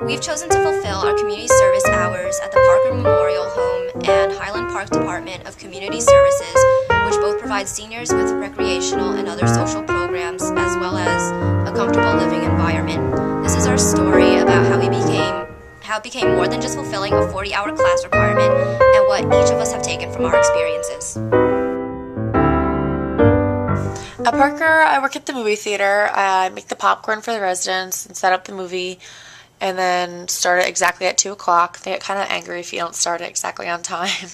We've chosen to fulfill our community service hours at the Parker Memorial Home and Highland Park Department of Community Services, which both provide seniors with recreational and other social programs as well as a comfortable living environment. This is our story about how it became more than just fulfilling a 40-hour class requirement and what each of us have taken from our experiences. At Parker, I work at the movie theater. I make the popcorn for the residents and set up the movie, and then start it exactly at 2 o'clock. They get kind of angry if you don't start it exactly on time.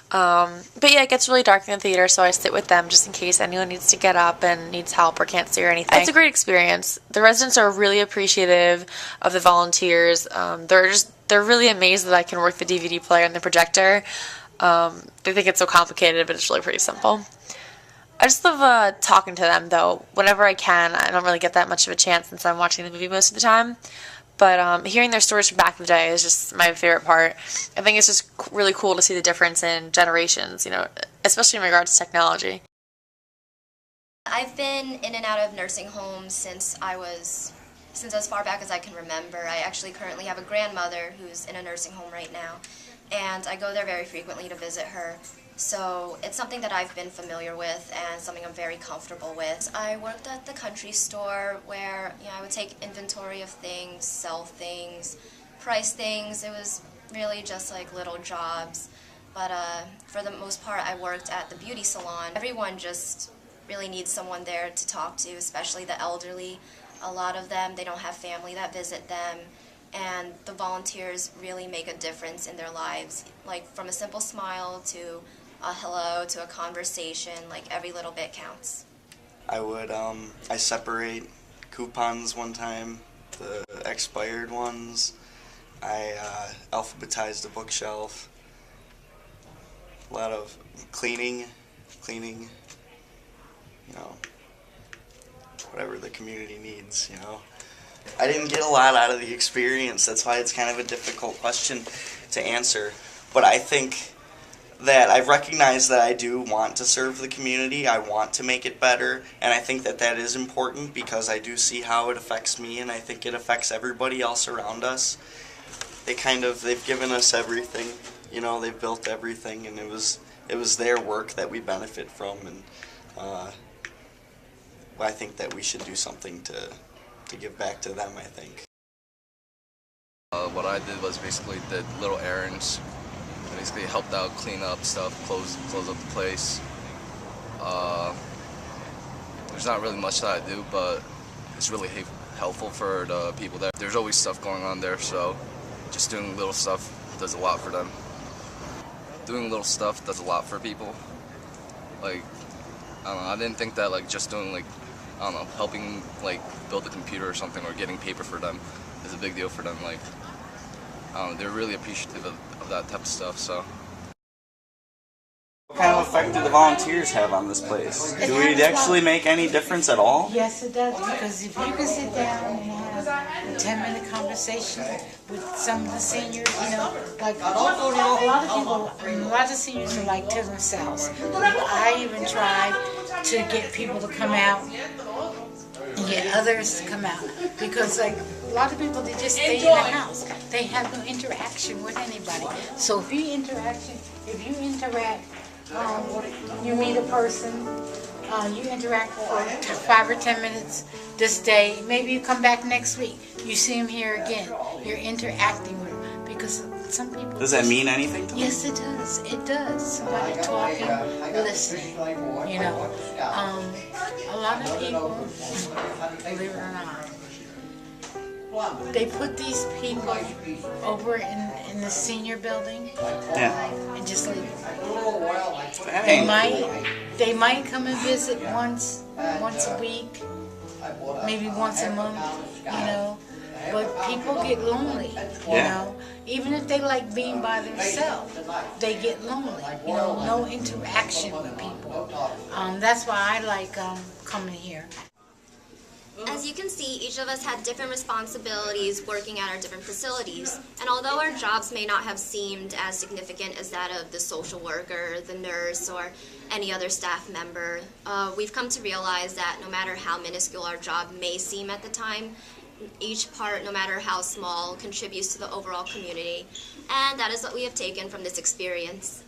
But yeah, it gets really dark in the theater, so I sit with them just in case anyone needs to get up and needs help or can't see or anything. It's a great experience. The residents are really appreciative of the volunteers. They're really amazed that I can work the DVD player and the projector. They think it's so complicated, but it's really pretty simple. I just love talking to them, though. Whenever I can, I don't really get that much of a chance since I'm watching the movie most of the time. But hearing their stories from back in the day is just my favorite part. I think it's just really cool to see the difference in generations, especially in regards to technology. I've been in and out of nursing homes since as far back as I can remember. I actually currently have a grandmother who's in a nursing home right now, and I go there very frequently to visit her. So it's something that I've been familiar with and something I'm very comfortable with. I worked at the country store where I would take inventory of things, sell things, price things. It was really just like little jobs. But for the most part, I worked at the beauty salon. Everyone just really needs someone there to talk to, especially the elderly. A lot of them, they don't have family that visit them. And the volunteers really make a difference in their lives, like from a simple smile to a hello to a conversation. Like every little bit counts. I separate coupons one time, the expired ones. I alphabetized a bookshelf. A lot of cleaning, whatever the community needs, I didn't get a lot out of the experience. That's why it's kind of a difficult question to answer. But I think that I've recognized that I do want to serve the community. I want to make it better. And I think that that is important because I do see how it affects me, and I think it affects everybody else around us. They've given us everything. They've built everything, and it was their work that we benefit from. And I think that we should do something to give back to them, I think. What I did was basically did little errands. I basically helped out, clean up stuff, close up the place. There's not really much that I do, but it's really helpful for the people there. There's always stuff going on there, so just doing little stuff does a lot for them. Doing little stuff does a lot for people. Like, I don't know, I didn't think that just doing helping build a computer or something or getting paper for them is a big deal for them. They're really appreciative of that type of stuff. So. What kind of effect do the volunteers have on this place? Do we actually make any difference at all? Yes, it does, because if you can sit down and have a 10-minute conversation with some of the seniors, a lot of seniors are to themselves. I even try to get people to come out and get others to come out, because a lot of people, they just stay in the house. They have no interaction with anybody. So if you interact, you meet a person, you interact for 5 or 10 minutes this day, maybe you come back next week, you see them here again, you're interacting with them, because some people... Does that mean anything to them? Yes, it does. It does. Somebody talking, listening, a lot of people, believe it or not, they put these people over in the senior building, and just leave them. They might come and visit once a week, maybe once a month, but people get lonely, Even if they like being by themselves, they get lonely, no interaction with people. That's why I like coming here. As you can see, each of us had different responsibilities working at our different facilities, and although our jobs may not have seemed as significant as that of the social worker, the nurse, or any other staff member, we've come to realize that no matter how minuscule our job may seem at the time, each part, no matter how small, contributes to the overall community, and that is what we have taken from this experience.